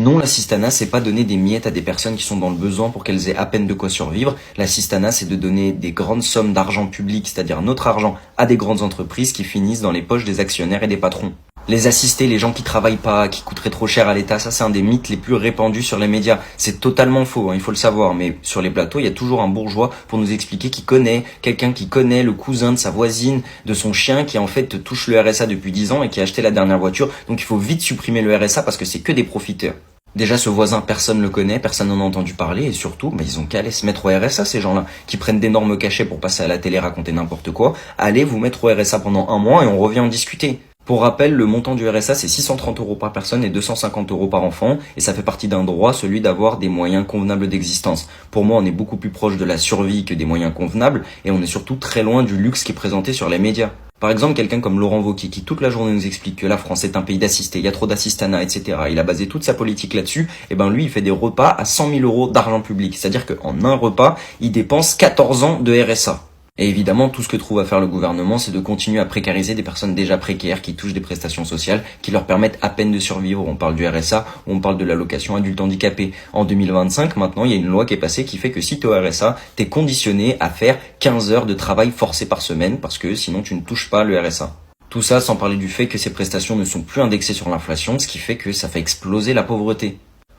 Non, l'assistanat, c'est pas donner des miettes à des personnes qui sont dans le besoin pour qu'elles aient à peine de quoi survivre. L'assistanat, c'est de donner des grandes sommes d'argent public, c'est-à-dire notre argent, à des grandes entreprises qui finissent dans les poches des actionnaires et des patrons. Les assistés, les gens qui travaillent pas, qui coûteraient trop cher à l'État, ça c'est un des mythes les plus répandus sur les médias. C'est totalement faux, il faut le savoir, mais sur les plateaux, il y a toujours un bourgeois pour nous expliquer qu'il connaît quelqu'un qui connaît le cousin de sa voisine, de son chien, qui en fait touche le RSA depuis 10 ans et qui a acheté la dernière voiture. Donc il faut vite supprimer le RSA parce que c'est que des profiteurs. Déjà, ce voisin, personne le connaît, personne n'en a entendu parler, et surtout, ils ont qu'à aller se mettre au RSA, ces gens-là, qui prennent d'énormes cachets pour passer à la télé raconter n'importe quoi. Allez vous mettre au RSA pendant un mois et on revient en discuter. Pour rappel, le montant du RSA, c'est 630 € par personne et 250 € par enfant, et ça fait partie d'un droit, celui d'avoir des moyens convenables d'existence. Pour moi, on est beaucoup plus proche de la survie que des moyens convenables, et on est surtout très loin du luxe qui est présenté sur les médias. Par exemple, quelqu'un comme Laurent Wauquiez, qui toute la journée nous explique que la France est un pays d'assistés, il y a trop d'assistanat, etc. Il a basé toute sa politique là-dessus, et lui, il fait des repas à 100 000 € d'argent public. C'est-à-dire qu'en un repas, il dépense 14 ans de RSA. Et évidemment, tout ce que trouve à faire le gouvernement, c'est de continuer à précariser des personnes déjà précaires qui touchent des prestations sociales qui leur permettent à peine de survivre. On parle du RSA ou on parle de l'allocation adulte handicapé. En 2025, maintenant, il y a une loi qui est passée qui fait que si t'es au RSA, t'es conditionné à faire 15 heures de travail forcé par semaine parce que sinon tu ne touches pas le RSA. Tout ça sans parler du fait que ces prestations ne sont plus indexées sur l'inflation, ce qui fait que ça fait exploser la pauvreté.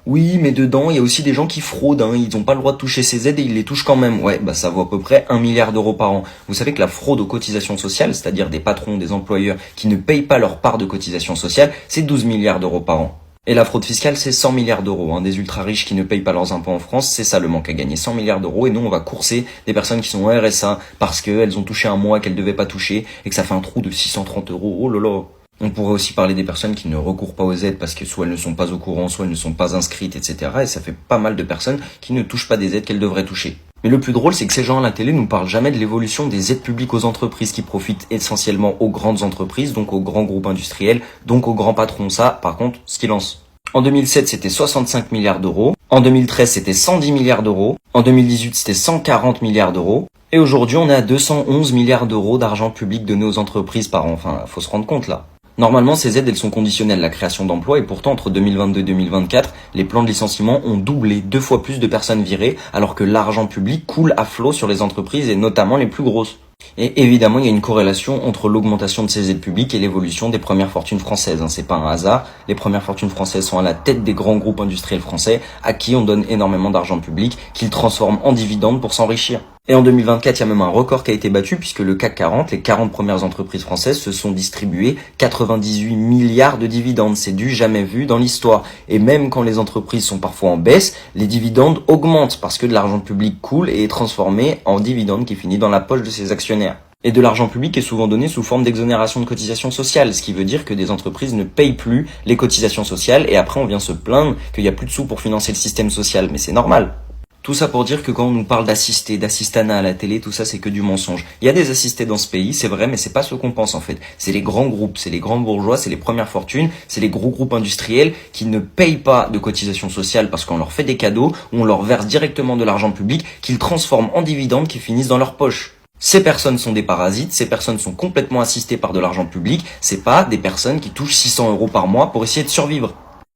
Oui, mais dedans, il y a aussi des gens qui fraudent, ils n'ont pas le droit de toucher ces aides et ils les touchent quand même. Ouais, ça vaut à peu près 1 milliard d'euros par an. Vous savez que la fraude aux cotisations sociales, c'est-à-dire des patrons, des employeurs qui ne payent pas leur part de cotisations sociales, c'est 12 milliards d'euros par an. Et la fraude fiscale, c'est 100 milliards d'euros. Des ultra-riches qui ne payent pas leurs impôts en France, c'est ça le manque à gagner, 100 milliards d'euros. Et nous, on va courser des personnes qui sont au RSA parce qu'elles ont touché un mois qu'elles devaient pas toucher et que ça fait un trou de 630 €. Oh là là. On pourrait aussi parler des personnes qui ne recourent pas aux aides parce que soit elles ne sont pas au courant, soit elles ne sont pas inscrites, etc. Et ça fait pas mal de personnes qui ne touchent pas des aides qu'elles devraient toucher. Mais le plus drôle, c'est que ces gens à la télé nous parlent jamais de l'évolution des aides publiques aux entreprises qui profitent essentiellement aux grandes entreprises, donc aux grands groupes industriels, donc aux grands patrons. Ça, par contre, silence. En 2007, c'était 65 milliards d'euros. En 2013, c'était 110 milliards d'euros. En 2018, c'était 140 milliards d'euros. Et aujourd'hui, on est à 211 milliards d'euros d'argent public donné aux entreprises par an. Enfin, faut se rendre compte là. Normalement, ces aides, elles sont conditionnelles à la création d'emplois et pourtant, entre 2022 et 2024, les plans de licenciement ont doublé, 2 fois plus de personnes virées, alors que l'argent public coule à flot sur les entreprises et notamment les plus grosses. Et évidemment, il y a une corrélation entre l'augmentation de ces aides publiques et l'évolution des premières fortunes françaises. C'est pas un hasard. Les premières fortunes françaises sont à la tête des grands groupes industriels français à qui on donne énormément d'argent public qu'ils transforment en dividendes pour s'enrichir. Et en 2024, il y a même un record qui a été battu puisque le CAC 40, les 40 premières entreprises françaises se sont distribuées 98 milliards de dividendes. C'est du jamais vu dans l'histoire. Et même quand les entreprises sont parfois en baisse, les dividendes augmentent parce que de l'argent public coule et est transformé en dividendes qui finit dans la poche de ses actionnaires. Et de l'argent public est souvent donné sous forme d'exonération de cotisations sociales, ce qui veut dire que des entreprises ne payent plus les cotisations sociales et après on vient se plaindre qu'il n'y a plus de sous pour financer le système social. Mais c'est normal. Tout ça pour dire que quand on nous parle d'assistés, d'assistanat à la télé, tout ça c'est que du mensonge. Il y a des assistés dans ce pays, c'est vrai, mais c'est pas ce qu'on pense en fait. C'est les grands groupes, c'est les grands bourgeois, c'est les premières fortunes, c'est les gros groupes industriels qui ne payent pas de cotisations sociales parce qu'on leur fait des cadeaux ou on leur verse directement de l'argent public qu'ils transforment en dividendes qui finissent dans leur poche. Ces personnes sont des parasites, ces personnes sont complètement assistées par de l'argent public, c'est pas des personnes qui touchent 600 € par mois pour essayer de survivre.